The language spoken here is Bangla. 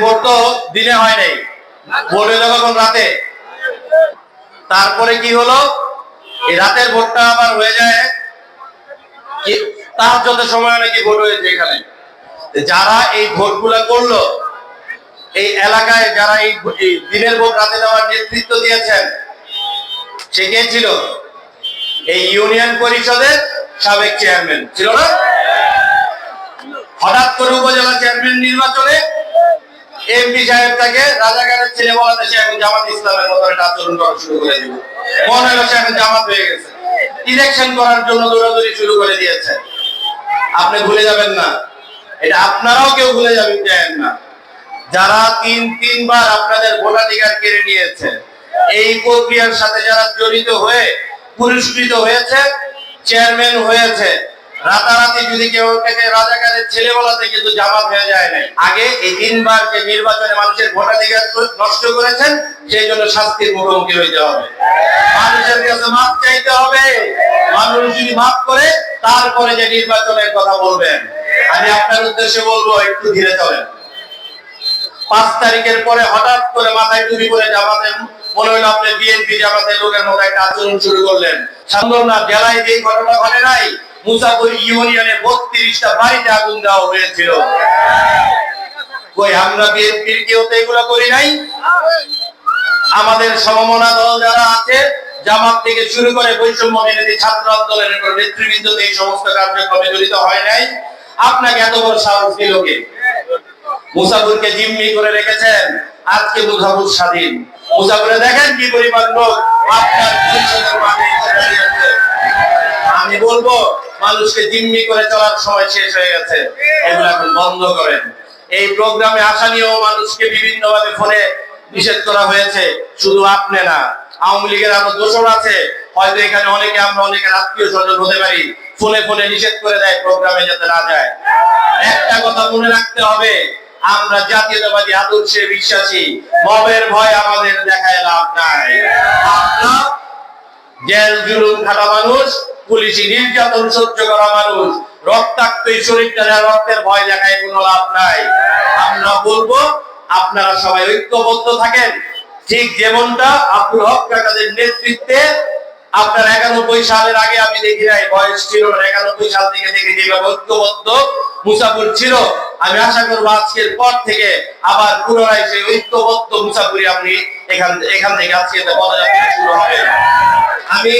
ভোট তো দিনে হয় নাই, ভোট হলো কখন? রাতে। তারপরে কি হলো, এই রাতের ভোটটা আবার হয়ে যায় তার যত সময় নাকি ভোট হয়েছে এখানে। যারা এই ভোটগুলা করলো, এই এলাকায় যারা এই দিনের ভোট রাতে দেওয়ার নেতৃত্ব দিয়েছেন, সে কে ছিল? এই ইউনিয়ন পরিষদের সাবেক চেয়ারম্যান ছিল না? হঠাৎ করে উপজেলা চেয়ারম্যান নির্বাচনে এমপি সাহেব তাকে রাজাকারের ছেলে বলাতে সে এখন জামাত ইসলামের মতো একটা আচরণ করা শুরু করে দিল। মনে হলো সে এখন জামাত হয়ে গেছে, ইলেকশন করার জন্য দৌড়াদৌড়ি শুরু করে দিয়েছে। আপনি ভুলে যাবেন না, এটা আপনারাও কেউ ভুলে যাবেন না, যারা তিনবার আপনাদের ভোটাধিকার কেড়ে নিয়েছে, এই প্রক্রিয়ার সাথে যারা জড়িত হয়ে পুরস্কৃত হয়েছে, চেয়ারম্যান হয়েছে, রাতারাতি যদি কেউ থেকে রাজাকারের ছেলে বলাতে কিন্তু জামাত হয়ে যায় নাই। আগে এই 3 বার যে নির্বাচনে মানুষের ভোটাধিকার নষ্ট করেছেন, সেই জন্য শাস্তির মুখোমুখি হইতে হবে, মানুষের কাছে মাপ চাইতে হবে। মানুষ যদি মাপ করে তারপরে যে নির্বাচনের কথা বলবেন। আমি আপনার উদ্দেশ্যে বলবো, একটু ধীরে চলেন। 5 তারিখের পরে হঠাৎ করে মাথায় টুপি পরে জামাতের মনে হলো আপনি বিএনপি জামাতের লোকের মতো একটা আচরণ শুরু করলেন। সান্দরনা জেলায় যে ঘটনা ঘটে নাই, মুসাপুর ইউনিয়নে 32টা বাড়িতে আগুন দেওয়া হয়েছিল। কই আমরা বিএনপির কেউ তো এগুলো করি নাই? আমাদের সমমনা দল যারা আছে, জামাত থেকে শুরু করে বৈষম্য বিরোধী ছাত্র আন্দোলনের নেতৃবৃন্দ এই সমস্ত কার্যক্রমে জড়িত হয় নাই। আপনাকে এত বড় সাহস দিল কে? মুসাফিরকে জিম্মি করে রেখেছেন, আজকে মুসাফির স্বাধীন। মুসাফিরে দেখেন কি পরিমাণ লোক আপনার পরিষদের মাঠে দাঁড়িয়ে আছে। আমি বলবো, মানুষকে জিম্মি করে চলার সময় শেষ হয়ে গেছে, এগুলো এখন বন্ধ করেন। এই প্রোগ্রামে আসা নিয়েও মানুষকে বিভিন্নভাবে ফোনে নিষেধ করা হয়েছে। শুধু আপনি না, আওয়ামী লীগের আরো দোষর আছে, হয়তো এখানে অনেকে আমরা অনেকের আত্মীয় স্বজন হতে পারি, ফোনে ফোনে নিষেধ করে দেয় প্রোগ্রামে যাতে না যায়। একটা কথা মনে রাখতে হবে, আমরা জাতীয়তাবাদী আদর্শে বিশ্বাসী, মবের ভয় আমাদের দেখায় লাভ নাই। আমরা জেল জুলুম খাটা মানুষ, পুলিশি নির্যাতন সহ্য করা মানুষ, রক্তাক্ত শরীরটা রক্তের ভয় দেখায় কোনো লাভ নাই। আমরা বলবো, আপনারা সবাই ঐক্যবদ্ধ থাকেন। ঠিক যেমনটা আব্দুল হক কাকাদের নেতৃত্বে আপনার 91 সালের আগে আমি দেখি নাই, বয়স ছিল 91 সাল থেকে দেখি যেভাবে ঐক্যবদ্ধ মুসাফির ছিল। আমি আশা করবো আজকের পর থেকে আবার পুনরায় সেই ঐক্যবদ্ধ মুসাফির আপনি এখান থেকে আজকে পদযাত্রা শুরু হবে। আমি